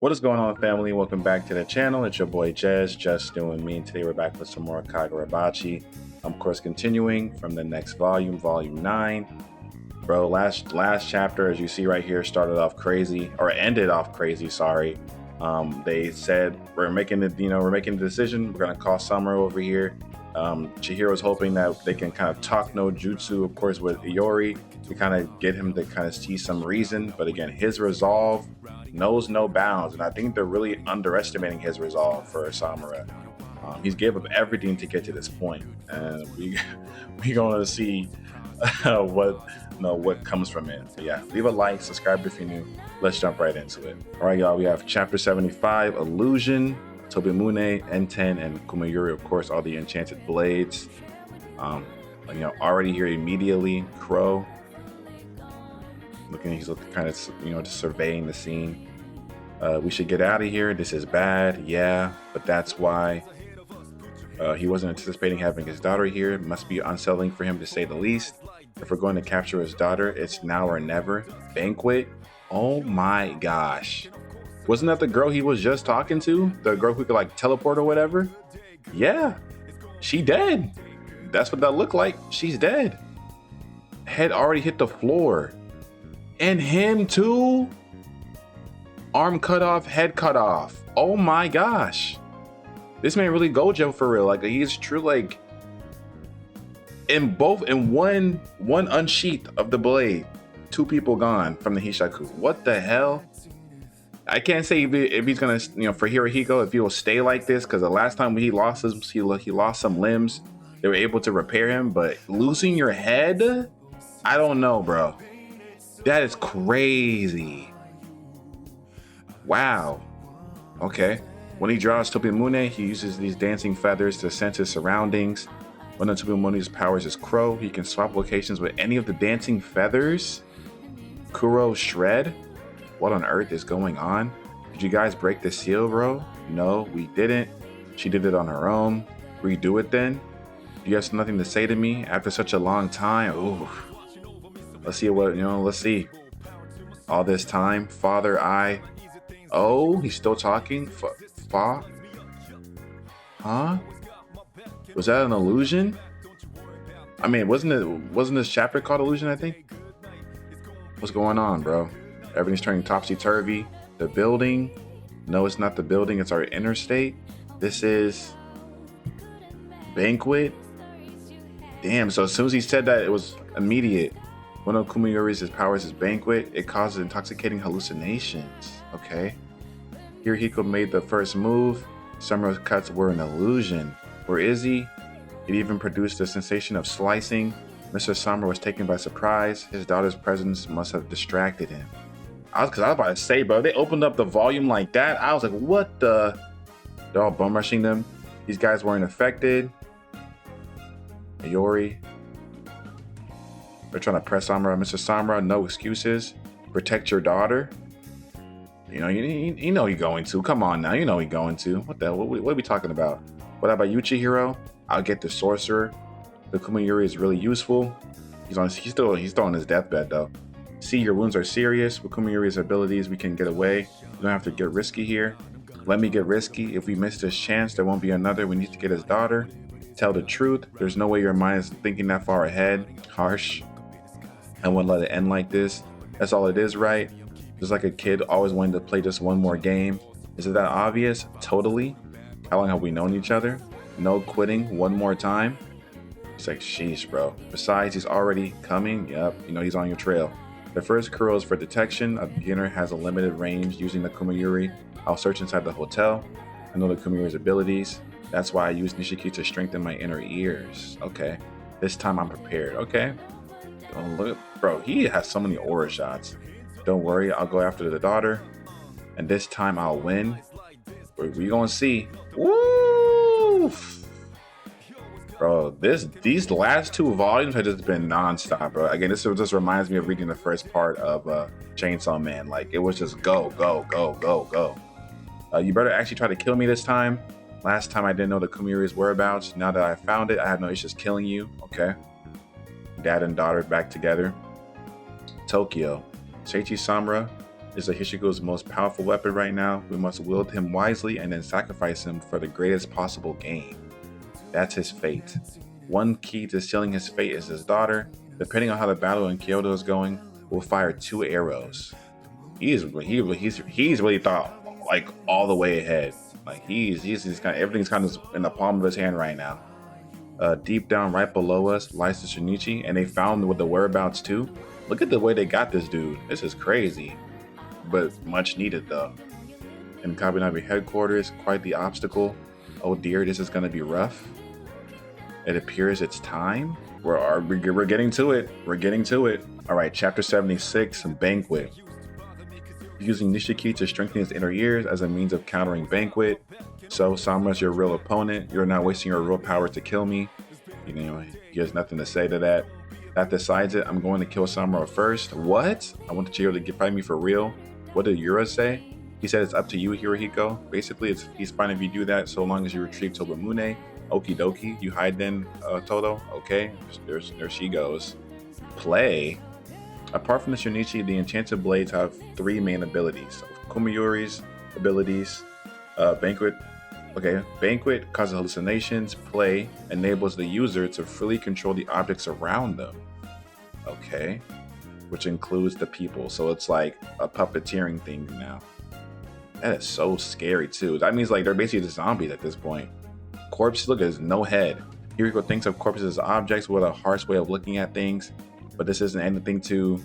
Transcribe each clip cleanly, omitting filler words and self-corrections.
What is going on, family? Welcome back to the channel. It's your boy Jez, just doing me, and today we're back with some more Kagurabachi. I'm of course continuing from the next volume, volume 9. Bro, last chapter, as you see right here, started off crazy, or ended off crazy, sorry. They said we're making the decision. We're gonna call Samura over here. Chihiro's hoping that they can kind of talk no jutsu, of course, with Iori to kind of get him to kind of see some reason. But again, his resolve knows no bounds, and I think they're really underestimating his resolve for Samura. He's gave up everything to get to this point, and we gonna see what comes from it. But yeah, leave a like, subscribe if you're new. Let's jump right into it. All right, y'all. We have chapter 75, Illusion. Tobimune, N10, and Kumayuri, of course, all the enchanted blades. Already here immediately. Crow. He's looking kind of, just surveying the scene. We should get out of here. This is bad, yeah, but that's why. He wasn't anticipating having his daughter here. It must be unsettling for him, to say the least. If we're going to capture his daughter, it's now or never. Banquet? Oh my gosh. Wasn't that the girl he was just talking to? The girl who could like teleport or whatever? Yeah, she dead. That's what that looked like. She's dead. Head already hit the floor. And him too? Arm cut off, head cut off. Oh my gosh. This man really Gojo for real. Like, he's true, like in one unsheath of the blade, 2 people gone from the Hishaku. What the hell? I can't say if he's gonna, for Hirohiko, if he will stay like this, because the last time he lost he lost some limbs. They were able to repair him, but losing your head, I don't know, bro. That is crazy. Wow. Okay. When he draws Tobimune, he uses these dancing feathers to sense his surroundings. One of Tobimune's powers is Crow. He can swap locations with any of the dancing feathers. Kuro Shred. What on earth is going on? Did you guys break the seal, bro? No, we didn't. She did it on her own. Redo it then. You have nothing to say to me after such a long time? Ooh. Let's see let's see. All this time, father, oh, he's still talking? Fa? Huh? Was that an illusion? I mean, wasn't this chapter called Illusion, I think? What's going on, bro? Everything's turning topsy-turvy. The building. No, it's not the building. It's our interstate. This is Banquet. Damn, so as soon as he said that, it was immediate. One of Kumayuri's powers is Banquet. It causes intoxicating hallucinations. Okay. Hirohiko made the first move. Samura's cuts were an illusion. Where is he? It even produced a sensation of slicing. Mr. Samura was taken by surprise. His daughter's presence must have distracted him. I was about to say, bro, they opened up the volume like that. I was like, what the? They're all bum rushing them. These guys weren't affected. Iori. They're trying to press Samura. Mr. Samura, no excuses. Protect your daughter. You know you're going to. Come on now, you know you're going to. What the hell? What are we talking about? What about you, Chihiro? I'll get the sorcerer. The Kumayuri is really useful. He's still on his deathbed though. See, your wounds are serious. With Kumayuri's abilities, we can get away. We don't have to get risky here. Let me get risky. If we miss this chance, there won't be another. We need to get his daughter. Tell the truth. There's no way your mind is thinking that far ahead. Harsh. I wouldn't let it end like this. That's all it is, right? Just like a kid always wanting to play just one more game. Is it that obvious? Totally. How long have we known each other? No quitting one more time? It's like, sheesh, bro. Besides, he's already coming. Yep, he's on your trail. The first Kuro is for detection. A beginner has a limited range using the Kumayuri. I'll search inside the hotel. I know the Kumayuri's abilities. That's why I use Nishiki to strengthen my inner ears. Okay. This time I'm prepared. Okay. Don't look, bro, he has so many aura shots. Don't worry, I'll go after the daughter. And this time I'll win. We gonna see. Woo! Bro, these last 2 volumes have just been non-stop, bro. Again, this just reminds me of reading the first part of Chainsaw Man. Like, it was just go, go, go, go, go. You better actually try to kill me this time. Last time I didn't know the Kumayuri's whereabouts. Now that I found it, I have no issues killing you. Okay. Dad and daughter back together. Tokyo. Seiichi Samura is Hishiko's most powerful weapon right now. We must wield him wisely and then sacrifice him for the greatest possible gain. That's his fate. One key to sealing his fate is his daughter. Depending on how the battle in Kyoto is going, we'll fire 2 arrows. He's really thought like all the way ahead. Like he's kind of, everything's kind of in the palm of his hand right now. Deep down, right below us, lies the Shinichi, and they found with the whereabouts too. Look at the way they got this dude. This is crazy, but much needed though. In Kabinabi headquarters, quite the obstacle. Oh dear, this is gonna be rough. It appears it's time. We're getting to it. We're getting to it. All right, chapter 76, Banquet. Using Nishiki to strengthen his inner ears as a means of countering Banquet. So Samura's your real opponent. You're not wasting your real power to kill me. You know, he has nothing to say to that. That decides it. I'm going to kill Samura first. What? I want the Chihiro to fight me for real. What did Yura say? He said it's up to you, Hirohiko. Basically, he's fine if you do that, so long as you retrieve Tobamune. Okie dokie. You hide then, Toto. Okay, there she goes. Play. Apart from the Shinichi, the Enchanted Blades have 3 main abilities. Kumiyuri's abilities, Banquet. Okay, Banquet causes hallucinations. Play enables the user to freely control the objects around them. Okay, which includes the people. So it's like a puppeteering thing now. That is so scary too. That means like they're basically just zombies at this point. Corpse, look, there's no head. Hiriko thinks of corpses as objects with a harsh way of looking at things. But this isn't anything to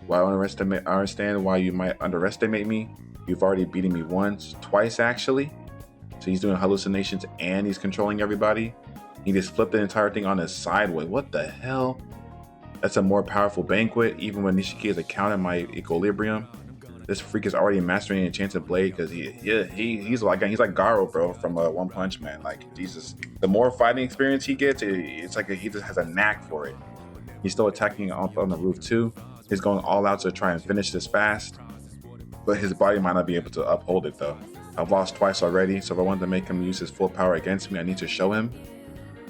I understand why you might underestimate me. You've already beaten me once, twice actually. So he's doing hallucinations and he's controlling everybody. He just flipped the entire thing on his sideway. What the hell? That's a more powerful Banquet. Even when Nishiki is accounting my equilibrium, this freak is already mastering an Enchanted Blade because he's like Garo, bro, from One Punch Man. Like Jesus, the more fighting experience he gets, it's like he just has a knack for it. He's still attacking up on the roof too. He's going all out to try and finish this fast, but his body might not be able to uphold it though. I've lost twice already, so if I want to make him use his full power against me, I need to show him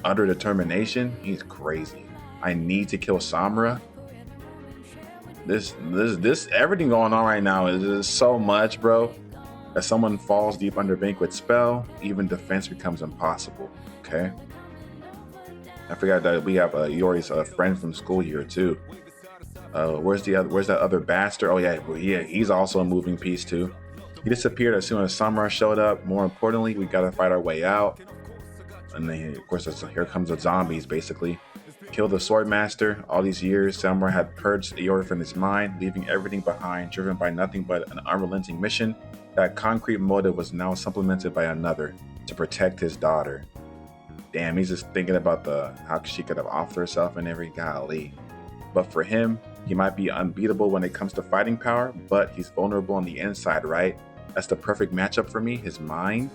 utter determination. He's crazy. I need to kill Samura. This everything going on right now is so much, bro. As someone falls deep under Banquet's spell, even defense becomes impossible. Okay. I forgot that we have Yori's friend from school here too. Where's that other bastard? Oh yeah, he's also a moving piece too. He disappeared as soon as Samura showed up. More importantly, we gotta fight our way out. And then of course here comes the zombies basically. Kill the Swordmaster. All these years, Samura had purged Iori from his mind, leaving everything behind, driven by nothing but an unrelenting mission. That concrete motive was now supplemented by another, to protect his daughter. Damn, he's just thinking about how she could have offered herself and every golly. But for him, he might be unbeatable when it comes to fighting power, but he's vulnerable on the inside, right? That's the perfect matchup for me, his mind.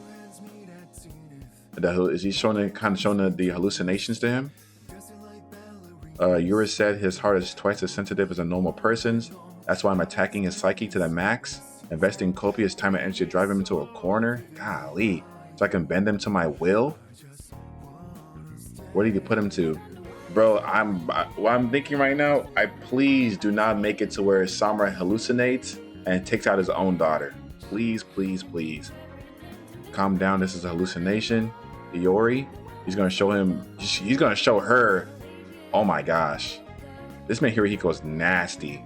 Is he showing the hallucinations to him? Yura said his heart is twice as sensitive as a normal person's. That's why I'm attacking his psyche to the max, investing copious time and energy to drive him into a corner. Golly, so I can bend him to my will. What did you put him to? Bro, what I'm thinking right now, please do not make it to where Samura hallucinates and takes out his own daughter. Please, please, please. Calm down, this is a hallucination. Iori, he's gonna show her. Oh my gosh. This man Hirohiko is nasty.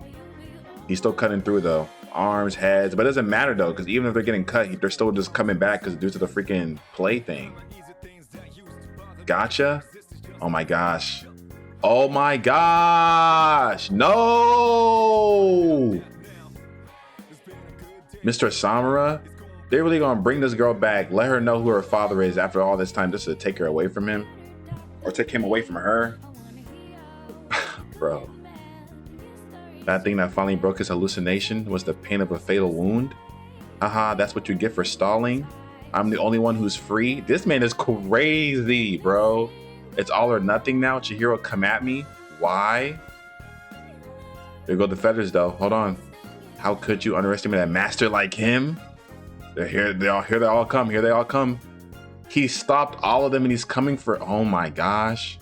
He's still cutting through though. Arms, heads, but it doesn't matter though, because even if they're getting cut, they're still just coming back because due to the freaking play thing. Gotcha. Oh my gosh. Oh my gosh. No. Mr. Samura, they're really gonna bring this girl back, let her know who her father is after all this time just to take her away from him or take him away from her. Bro, that thing that finally broke his hallucination was the pain of a fatal wound. Haha, that's what you get for stalling. I'm the only one who's free. This man is crazy, bro. It's all or nothing now. Chihiro, come at me. Why? There go the feathers though. Hold on. How could you underestimate a master like him? They're here. They all come. Here they all come. He stopped all of them and he's coming for. Oh my gosh.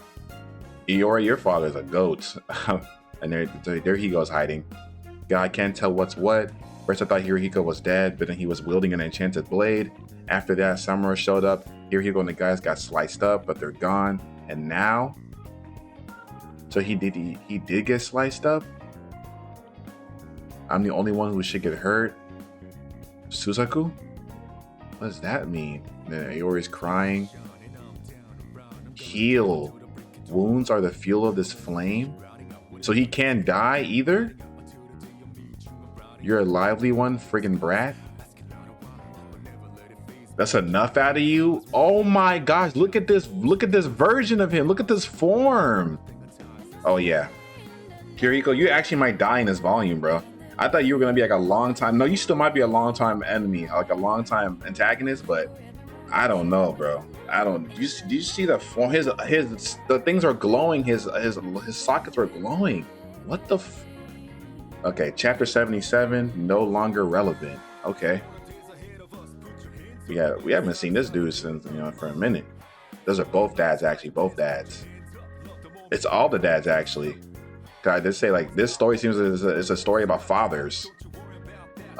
Iori, your father's a goat. And there he goes hiding. God, I can't tell what's what. First, I thought Hirohiko was dead, but then he was wielding an enchanted blade. After that, Samura showed up. Hirohiko and the guys got sliced up, but they're gone. And now, so he did get sliced up. I'm the only one who should get hurt. Suzaku? What does that mean? Then Aori's crying. Heal. Wounds are the fuel of this flame. So he can't die either? You're a lively one, friggin' brat. That's enough out of you? Oh my gosh, look at this version of him. Look at this form. Oh yeah. Kiriko, you actually might die in this volume, bro. I thought you were gonna be like a long time. No, you still might be a long time enemy, like a long time antagonist, but I don't know, bro. I don't. Do you see the form? The things are glowing. His sockets are glowing. What the? Okay, chapter 77, no longer relevant. Okay. We haven't seen this dude since for a minute. Those are both dads actually. Both dads. It's all the dads actually. I did say like this story seems it's a story about fathers.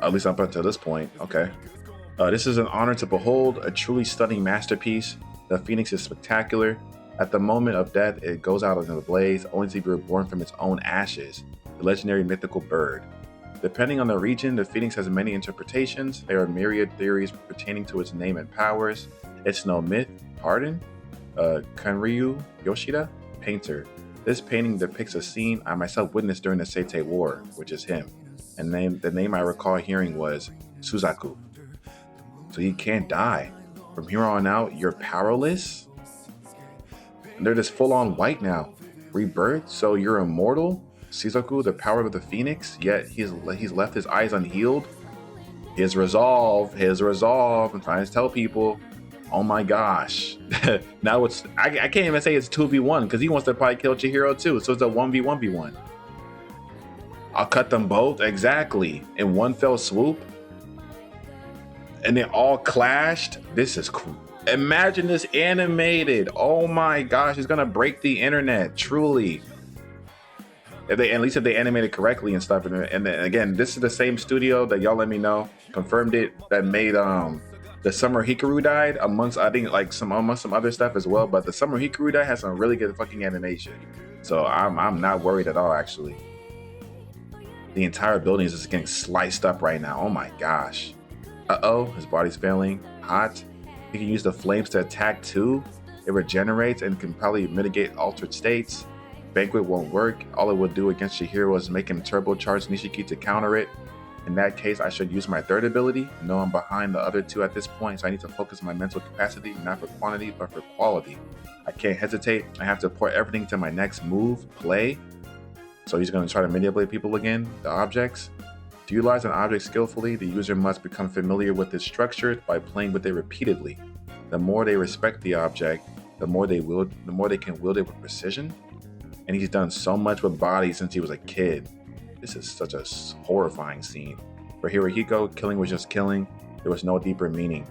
At least up until this point. Okay. This is an honor to behold, a truly stunning masterpiece. The phoenix is spectacular. At the moment of death, it goes out into the blaze, only to be reborn from its own ashes. The legendary mythical bird. Depending on the region, the phoenix has many interpretations. There are myriad theories pertaining to its name and powers. It's no myth. Pardon? Kanryu Yoshida, painter. This painting depicts a scene I myself witnessed during the Seitei War, which is him. And the name I recall hearing was Suzaku. So he can't die. From here on out, you're powerless? And they're just full on white now. Rebirth? So you're immortal? Suzaku, the power of the phoenix, yet he's left his eyes unhealed? His resolve. I'm trying to tell people. Oh my gosh. Now I can't even say it's 2v1 because he wants to probably kill Chihiro too. So it's a 1v1v1. I'll cut them both, exactly, in one fell swoop. And they all clashed. This is cool. Imagine this animated. Oh my gosh, it's gonna break the internet, truly. At least if they animated correctly and stuff. And then again, this is the same studio that y'all let me know, confirmed it, that made the Summer Hikaru died amongst some other stuff as well. But the Summer Hikaru died has some really good fucking animation. So I'm not worried at all actually. The entire building is just getting sliced up right now. Oh my gosh. Uh-oh, his body's failing. Hot. He can use the flames to attack too. It regenerates and can probably mitigate altered states. Banquet won't work. All it will do against Chihiro is make him turbocharge Nishiki to counter it. In that case, I should use my third ability. No, I'm behind the other two at this point, so I need to focus my mental capacity, not for quantity, but for quality. I can't hesitate. I have to pour everything to my next move, play. So he's going to try to manipulate people again, the objects. To utilize an object skillfully, the user must become familiar with its structure by playing with it repeatedly. The more they respect the object, the more they can wield it with precision. And he's done so much with bodies since he was a kid. This is such a horrifying scene. For Hirohiko, killing was just killing. There was no deeper meaning.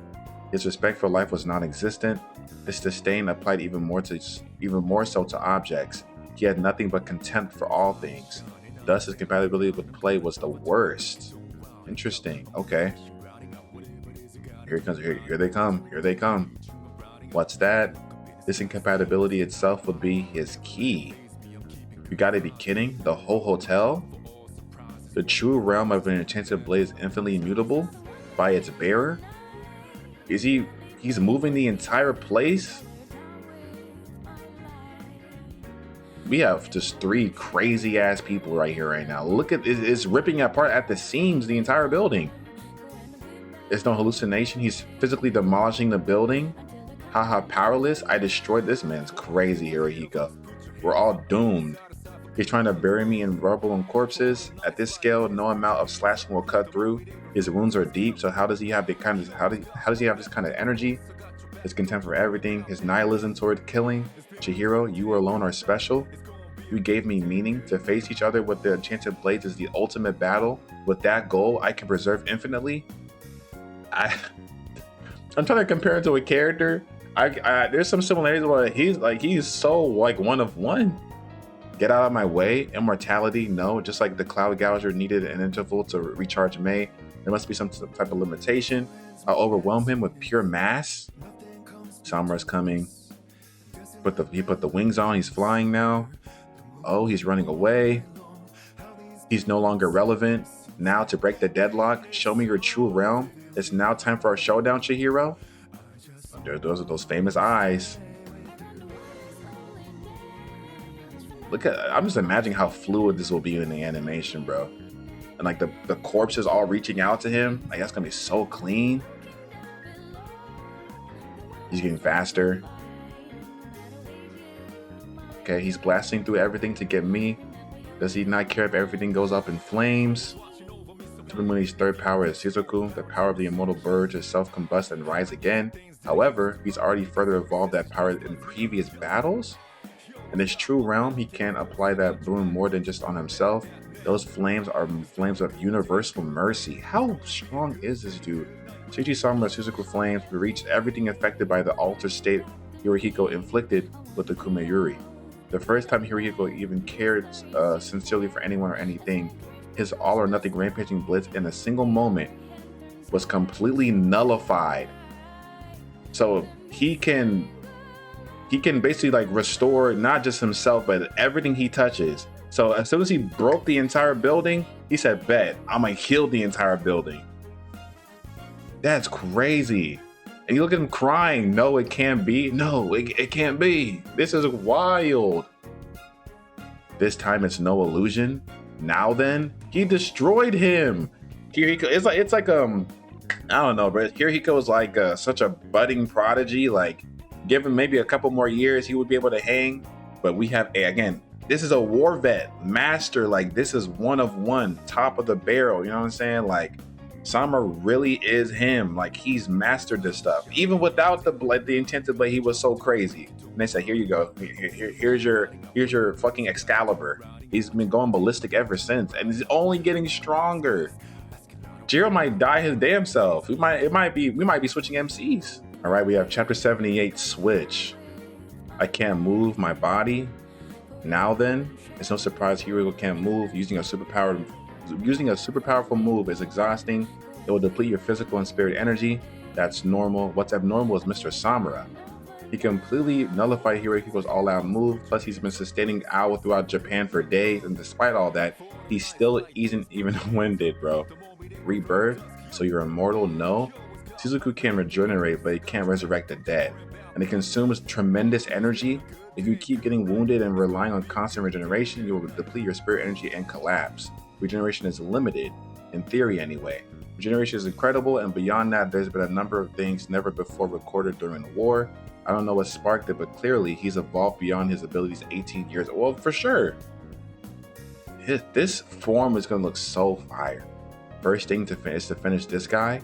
His respect for life was non-existent. This disdain applied even more so to objects. He had nothing but contempt for all things. Thus, his compatibility with play was the worst. Interesting. Okay. Here they come. What's that? This incompatibility itself would be his key. You gotta be kidding. The whole hotel? The true realm of an enchanted blade is infinitely immutable by its bearer? He's moving the entire place? We have just three crazy ass people right here right now. Look at it's ripping apart at the seams the entire building. It's no hallucination. He's physically demolishing the building. Haha, powerless. I destroyed this man's crazy, Hirohiko. We're all doomed. He's trying to bury me in rubble and corpses. At this scale, no amount of slashing will cut through. His wounds are deep, so how does he have this kind of energy? His contempt for everything, his nihilism toward killing. Chihiro, you alone are special. You gave me meaning. To face each other with the enchanted blades is the ultimate battle. With that goal, I can preserve infinitely. I'm trying to compare him to a character. There's some similarities where he's so like one of one. Get out of my way. Immortality, no. Just like the Cloud Gouger needed an interval to recharge May, There must be some type of limitation. I'll overwhelm him with pure mass. Samura's coming. He put the wings on. He's flying now. Oh, he's running away. He's no longer relevant. Now to break the deadlock, show me your true realm. It's now time for our showdown, Chihiro. Those are those famous eyes. I'm just imagining how fluid this will be in the animation, bro. And like the corpses all reaching out to him. Like that's gonna be so clean. He's getting faster. Okay, he's blasting through everything to get me. Does he not care if everything goes up in flames? Tsukumuni's third power is Shizuku, the power of the immortal bird to self-combust and rise again. However, he's already further evolved that power in previous battles. In his true realm, he can apply that boon more than just on himself. Those flames are flames of universal mercy. How strong is this dude? Shichi Samura's Shizuku flames reached everything affected by the altered state Hirohiko inflicted with the Kumayuri. The first time Hirohiko even cared sincerely for anyone or anything, his all-or-nothing rampaging blitz in a single moment was completely nullified. So he can basically like restore not just himself, but everything he touches. So as soon as he broke the entire building, he said, bet, I'm gonna heal the entire building. That's crazy. And you look at him crying. No, it can't be. No, it can't be. This is wild. This time it's no illusion. Now then, he destroyed him. Hirohiko, it's like I don't know, bro. Hirohiko is like such a budding prodigy. Like, give him maybe a couple more years, he would be able to hang. But we have again, this is a war vet, master. Like, this is one of one, top of the barrel. You know what I'm saying? Like, Samura really is him. Like, he's mastered this stuff. Even without the blade, the intensive blade, he was so crazy. And they said, here you go. Here's your fucking Excalibur. He's been going ballistic ever since, and he's only getting stronger. Jiro might die his damn self. We might be switching MCs. All right, we have chapter 78 switch. I can't move my body. Now then, it's no surprise Hirohiko can't move. Using a super powerful move is exhausting. It will deplete your physical and spirit energy. That's normal. What's abnormal is Mr. Samura. He completely nullified Hirohiko's all-out move, plus he's been sustaining Owl throughout Japan for days, and despite all that, he still isn't even winded, bro. Rebirth? So you're immortal? No. Shizuku can regenerate, but he can't resurrect the dead. And it consumes tremendous energy. If you keep getting wounded and relying on constant regeneration, you will deplete your spirit energy and collapse. Regeneration is limited, in theory anyway. Regeneration is incredible, and beyond that, there's been a number of things never before recorded during the war. I don't know what sparked it, but clearly he's evolved beyond his abilities 18 years. Well, for sure. This form is going to look so fire. First thing is to finish this guy.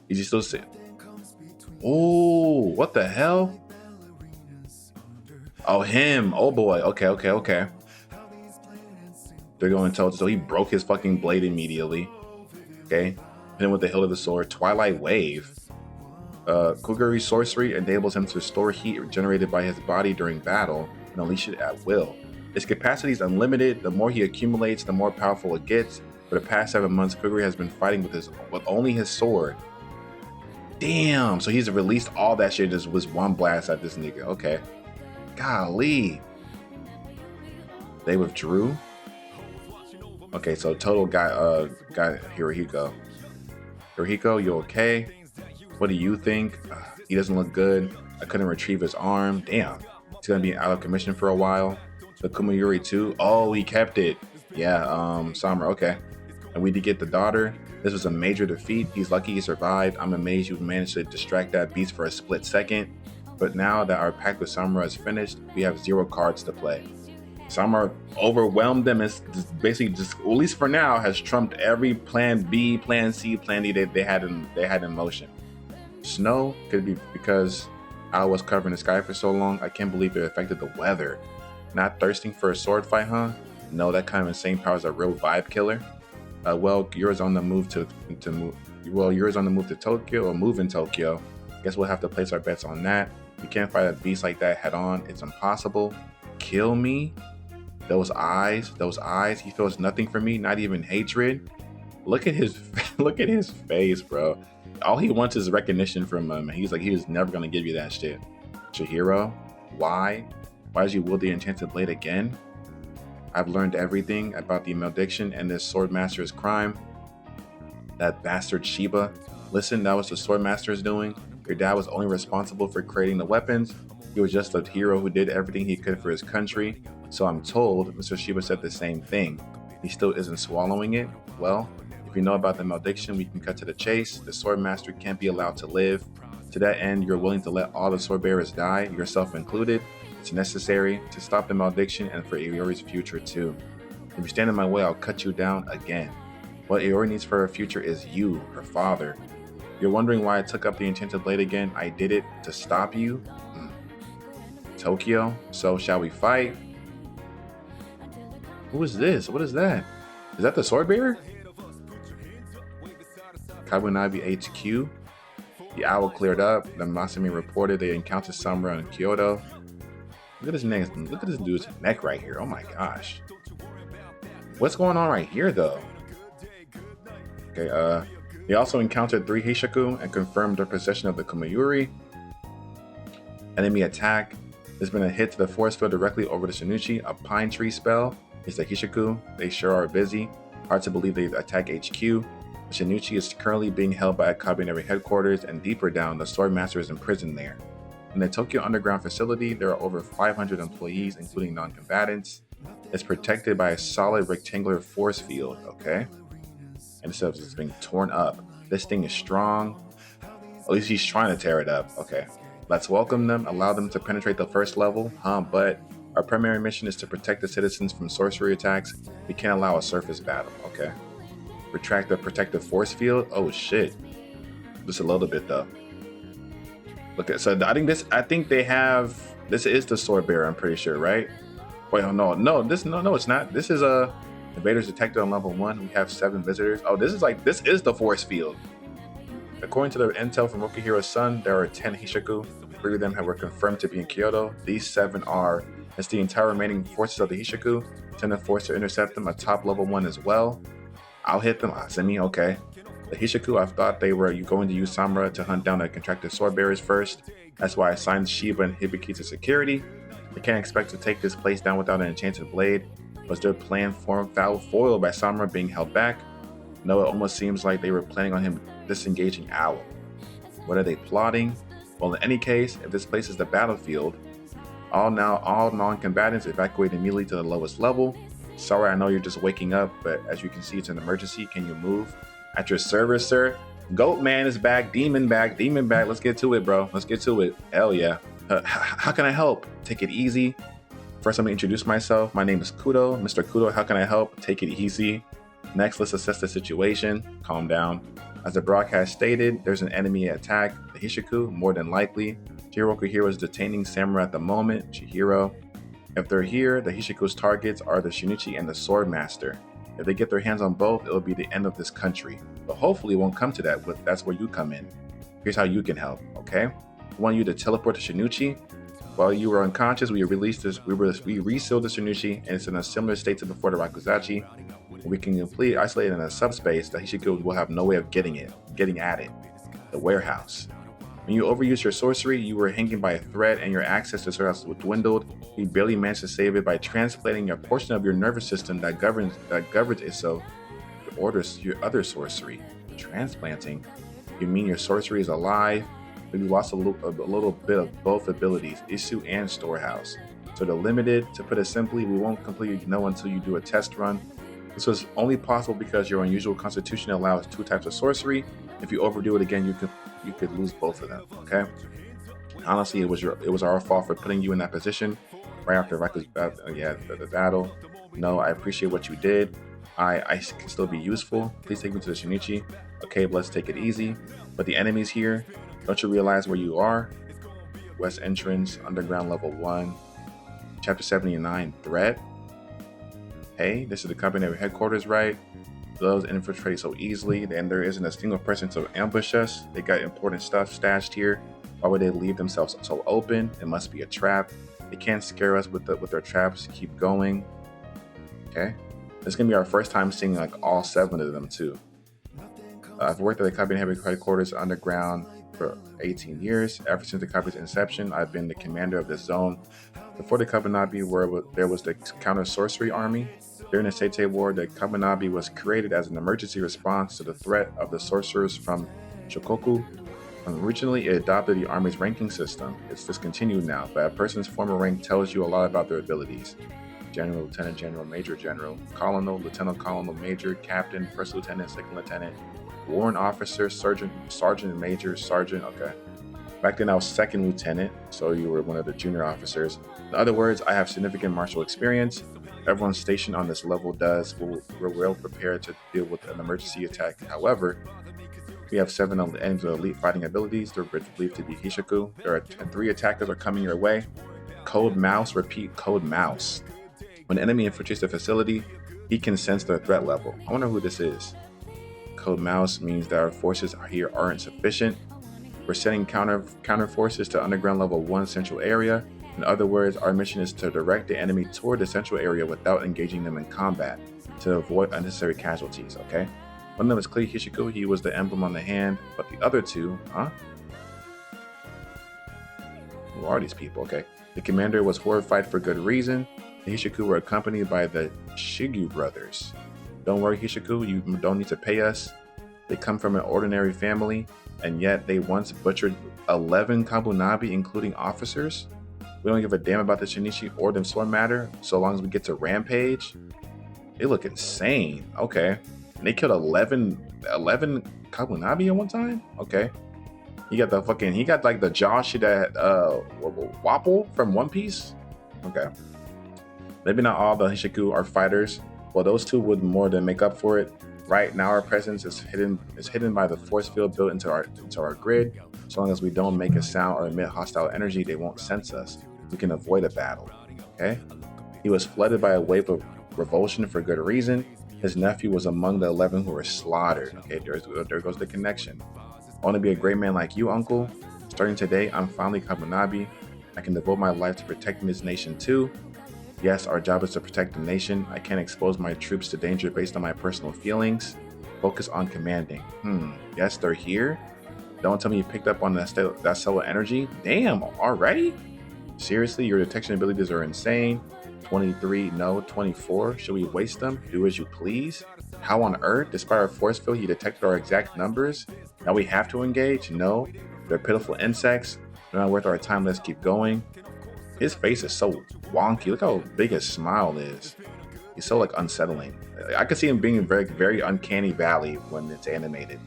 Is he still sitting? Oh, what the hell? Oh, him. Oh, boy. Okay. They're going toe to toe. He broke his fucking blade immediately. Okay. Hit him with the hilt of the sword. Twilight Wave. Kagurabachi sorcery enables him to store heat generated by his body during battle and unleash it at will. His capacity is unlimited. The more he accumulates, the more powerful it gets. For the past 7 months, Kagurabachi has been fighting with only his sword. Damn, so he's released all that shit just with one blast at this nigga. Okay. Golly. They withdrew. Okay, so total got Hirohiko. Hirohiko, you okay? What do you think? He doesn't look good. I couldn't retrieve his arm. Damn. He's gonna be out of commission for a while. The Kumayuri too. Oh, he kept it. Yeah, Samura, okay. And we did get the daughter. This was a major defeat. He's lucky he survived. I'm amazed you managed to distract that beast for a split second. But now that our pact with Samura is finished, we have 0 cards to play. Samura overwhelmed them and basically just, at least for now, has trumped every plan B, plan C, plan D they had in motion. Snow? Could it be because I was covering the sky for so long? I can't believe it affected the weather. Not thirsting for a sword fight, huh? No, that kind of insane power is a real vibe killer. Well, yours on the move to Tokyo or move in Tokyo. Guess we'll have to place our bets on that. We can't fight a beast like that head on. It's impossible. Kill me? Those eyes, he feels nothing for me, not even hatred. Look at his look at his face, bro. All he wants is recognition from him. He's like, he was never gonna give you that shit. Chihiro, why? Why did you wield the enchanted blade again? I've learned everything about the malediction and this swordmaster's crime. That bastard Shiba. Listen, that was the swordmaster's doing. Your dad was only responsible for creating the weapons. He was just a hero who did everything he could for his country. So I'm told Mr. Shiba said the same thing. He still isn't swallowing it. Well, if you know about the malediction, we can cut to the chase. The swordmaster can't be allowed to live. To that end, you're willing to let all the sword bearers die, yourself included. It's necessary to stop the malediction and for Iori's future too. If you stand in my way, I'll cut you down again. What Iori needs for her future is you, her father. You're wondering why I took up the enchanted blade again? I did it to stop you? Tokyo, so shall we fight? Who is this? What is that? Is that the sword bearer? Kagurabachi HQ. The owl cleared up. The Masumi reported they encountered Samura in Kyoto. Look at his neck. Look at this dude's neck right here. Oh my gosh. What's going on right here though? Okay, they also encountered 3 Hishaku and confirmed their possession of the Kumayuri. Enemy attack. There's been a hit to the force field directly over the Shinichi. A pine tree spell. It's the Hishaku. They sure are busy. Hard to believe they attack HQ. The Shinichi is currently being held by a Kabinari headquarters, and deeper down, the Swordmaster is imprisoned there. In the Tokyo Underground facility, there are over 500 employees, including non-combatants. It's protected by a solid rectangular force field, okay? And it says it's being torn up. This thing is strong. At least he's trying to tear it up. Okay. Let's welcome them, allow them to penetrate the first level. But our primary mission is to protect the citizens from sorcery attacks. We can't allow a surface battle, okay? Retract the protective force field. Oh shit. Just a little bit though. Look at, so I think they have, this is the sword bearer, I'm pretty sure, right? Wait, no, it's not. This is a invaders detected on level 1. We have 7 visitors. Oh, this is the force field. According to the intel from Rokuhiro's son, there are 10 Hishaku. 3 of them were confirmed to be in Kyoto. These 7 are, as the entire remaining forces of the Hishaku. Send a force to intercept them, a top level 1 as well. I'll hit them. Send me, okay. The Hishaku, I thought they were going to use Samura to hunt down the contracted sword bearers first. That's why I assigned Shiba and Hibiki to security. They can't expect to take this place down without an enchanted blade. Was their plan foiled by Samura being held back? No, it almost seems like they were planning on him disengaging Owl. What are they plotting? Well, in any case, if this place is the battlefield, all non-combatants evacuate immediately to the lowest level. Sorry, I know you're just waking up, but as you can see, it's an emergency. Can you move? At your service, sir. Goat man is back. Demon back. Let's get to it, bro. Let's get to it. Hell yeah. How can I help? Take it easy. First, let me introduce myself. My name is Kudo. Mr. Kudo, how can I help? Take it easy. Next, let's assess the situation. Calm down. As the broadcast stated, there's an enemy attack. The Hishaku, more than likely. Rokuhiro is detaining Samura at the moment. Chihiro. If they're here, the Hishaku's targets are the Shinichi and the Swordmaster. If they get their hands on both, it'll be the end of this country. But hopefully it won't come to that, but that's where you come in. Here's how you can help, okay? I want you to teleport to Shinichi. While you were unconscious, we resealed the Shinichi, and it's in a similar state to before the Rakuzachi. We can completely isolate it in a subspace that Hishaku will have no way of getting at it. The warehouse. When you overuse your sorcery, you were hanging by a thread and your access to the warehouse dwindled. You barely managed to save it by transplanting a portion of your nervous system that governs it so it orders your other sorcery. Transplanting? You mean your sorcery is alive? But you lost a little bit of both abilities, issue and storehouse. So the limited, to put it simply, we won't completely know until you do a test run. This was only possible because your unusual constitution allows 2 types of sorcery. If you overdo it again, you could lose both of them. Okay. Honestly, it was our fault for putting you in that position right after the battle. No, I appreciate what you did. I can still be useful. Please take me to the Shinichi. Okay, but let's take it easy. But the enemy's here. Don't you realize where you are? West entrance, underground level 1. Chapter 79, threat. Hey, this is the company headquarters, right? Those infiltrate so easily, and there isn't a single person to ambush us. They got important stuff stashed here. Why would they leave themselves so open? It must be a trap. They can't scare us with their traps. Keep going. Okay. This is gonna be our first time seeing like all 7 of them too. I've worked at the company headquarters underground for 18 years. Ever since the company's inception, I've been the commander of this zone. Before the Kabanabi War, there was the Counter Sorcery Army. During the Seitei War, the Kabanabi was created as an emergency response to the threat of the sorcerers from Shokoku. Originally, it adopted the Army's ranking system. It's discontinued now, but a person's former rank tells you a lot about their abilities. General, Lieutenant General, Major General, Colonel, Lieutenant Colonel, Major, Captain, First Lieutenant, Second Lieutenant, Warrant Officer, Sergeant, Sergeant, Major, Sergeant, okay. Back then I was Second Lieutenant, so you were one of the junior officers. In other words, I have significant martial experience. Everyone stationed on this level does. We're well prepared to deal with an emergency attack. However, we have 7 enemies with elite fighting abilities. They're believed to be Hishaku. There are 3 attackers are coming your way. Code Mouse, repeat, Code Mouse. When the enemy infiltrates the facility, he can sense their threat level. I wonder who this is. Code Mouse means that our forces here aren't sufficient. We're sending counter forces to underground level 1 central area. In other words, our mission is to direct the enemy toward the central area without engaging them in combat to avoid unnecessary casualties, okay? One of them is Klee Hishiku. He was the emblem on the hand, but the other 2, Who are these people, okay? The commander was horrified for good reason. The Hishiku were accompanied by the Shigyu brothers. Don't worry, Hishiku, you don't need to pay us. They come from an ordinary family, and yet they once butchered 11 Kabunabi, including officers. We don't give a damn about the Shinichi or the sword matter, so long as we get to Rampage. They look insane. Okay. And they killed 11 Kabunabi at one time? Okay. He got like the Josh that Wapple from One Piece? Okay. Maybe not all the Hishiku are fighters. Well, those 2 would more than make up for it. Right now, our presence is hidden by the force field built into our grid. So long as we don't make a sound or emit hostile energy, they won't sense us. We can avoid a battle. Okay? He was flooded by a wave of revulsion for good reason. His nephew was among the 11 who were slaughtered. Okay, there goes the connection. I want to be a great man like you, Uncle. Starting today, I'm finally Kabunabi. I can devote my life to protecting this nation too. Yes, our job is to protect the nation. I can't expose my troops to danger based on my personal feelings. Focus on commanding. Yes, they're here. Don't tell me you picked up on that stellar energy. Damn, already? Seriously, your detection abilities are insane. 23, no. 24, should we waste them? Do as you please. How on earth? Despite our force field, he detected our exact numbers. Now we have to engage? No. They're pitiful insects. They're not worth our time. Let's keep going. His face is so wonky. Look how big his smile is. He's so unsettling. I could see him being very, very uncanny valley when it's animated.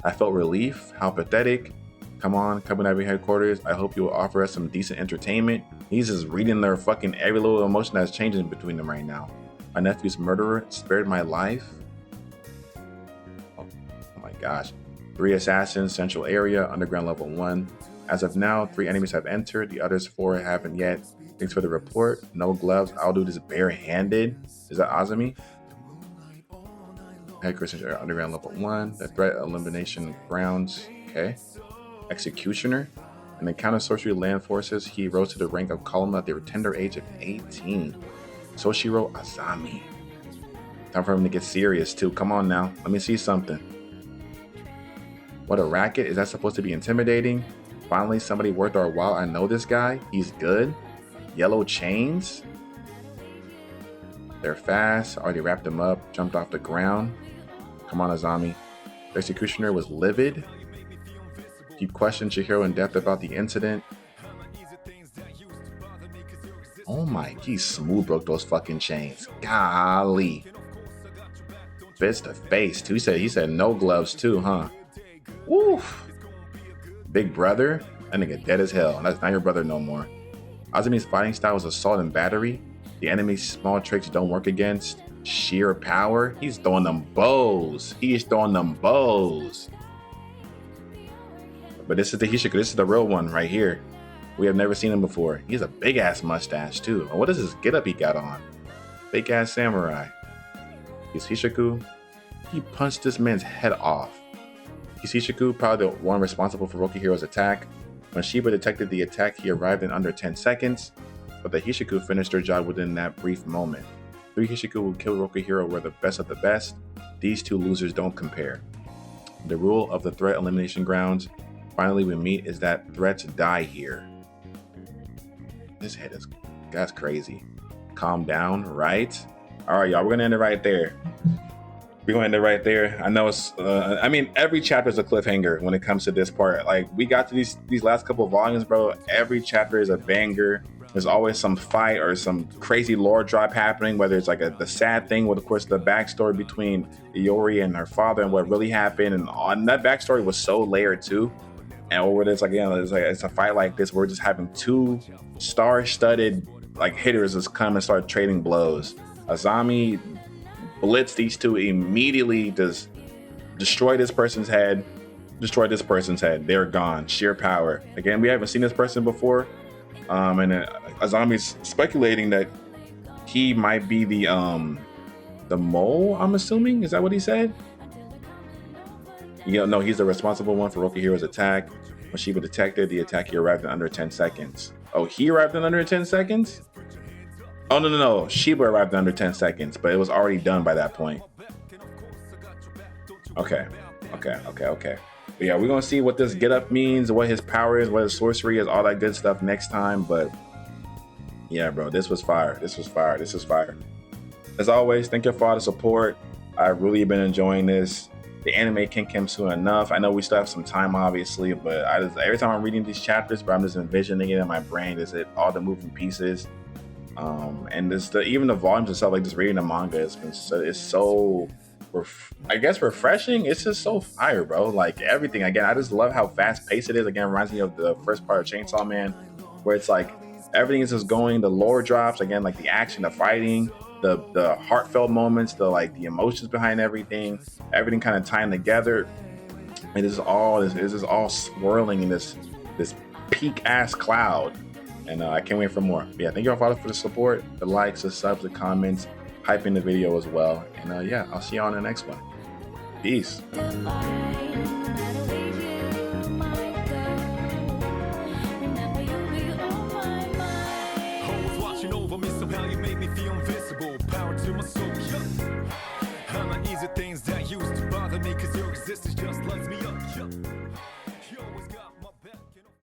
I felt relief. How pathetic. Come on, Kabunabi headquarters. I hope you will offer us some decent entertainment. He's just reading their fucking every little emotion that's changing between them right now. My nephew's murderer spared my life. Oh my gosh. 3 assassins, central area, underground level 1. As of now, 3 enemies have entered. The others 4 haven't yet. Thanks for the report. No gloves. I'll do this barehanded. Is that Azumi? Headquarters underground level 1. The threat elimination grounds. Okay. Executioner. And the counter sorcery land forces, he rose to the rank of column at the tender age of 18. Soshiro Azami. Time for him to get serious too. Come on now. Let me see something. What a racket. Is that supposed to be intimidating? Finally, somebody worth our while. I know this guy. He's good. Yellow chains. They're fast. Already wrapped him up. Jumped off the ground. Come on, Azami. The executioner was livid. He questioned Chihiro in depth about the incident. Oh my, he smooth broke those fucking chains. Golly. Fist to face too. He said no gloves too, huh? Woof. Big brother? That nigga dead as hell. That's not your brother no more. Azumi's fighting style is assault and battery. The enemy's small tricks don't work against. Sheer power. He's throwing them bows. But this is the Hishiku. This is the real one right here. We have never seen him before. He has a big ass mustache too. And what is this getup he got on? Fake ass samurai. He's Hishiku. He punched this man's head off. He's Hishiku, probably the one responsible for Rokuhiro's attack. When Shiba detected the attack, he arrived in under 10 seconds. But the Hishiku finished their job within that brief moment. 3 Hishiku who killed Rokuhiro were the best of the best. These two losers don't compare. The rule of the threat elimination grounds finally we meet is that threats die here. This head is, that's crazy. Calm down, right? All right, y'all, we're gonna end it right there. We're gonna end it right there. I know it's, I mean, every chapter is a cliffhanger when it comes to this part. Like, we got to these last couple of volumes, bro. Every chapter is a banger. There's always some fight or some crazy lore drop happening, whether it's like the sad thing with, of course, the backstory between Iori and her father and what really happened. And that backstory was so layered too. And where it's like, you know, it's a fight like this, we're just having two star-studded like hitters just come and start trading blows. Azami blitz these two immediately, just destroy this person's head, they're gone. Sheer power. Again, we haven't seen this person before, and Azami's speculating that he might be the mole, I'm assuming. Is that what he said? You know, he's the responsible one for Rokuhiro's attack. When Shiba detected the attack, he arrived in under 10 seconds. Oh, he arrived in under 10 seconds? Oh, no. Shiba arrived in under 10 seconds, but it was already done by that point. Okay. But yeah, we're going to see what this get up means, what his power is, what his sorcery is, all that good stuff next time. But yeah, bro, this was fire. As always, thank you for all the support. I've really been enjoying this. The anime can't come soon enough. I know we still have some time, obviously, but every time I'm reading these chapters, but I'm just envisioning it in my brain. Is it all the moving pieces? And even the volumes and stuff, like just reading the manga, it's so I guess refreshing. It's just so fire, bro. Like everything. Again, I just love how fast paced it is. Again, it reminds me of the first part of Chainsaw Man, where it's like everything is just going. The lore drops again, like the action, the fighting, the heartfelt moments, the emotions behind everything kind of tying together. It is all swirling in this peak ass cloud. And I can't wait for more. But yeah, thank you all for the support, the likes, the subs, the comments, hyping the video as well. And yeah, I'll see you on the next one. Peace. Things that used to bother me, 'cause your existence just lights me up.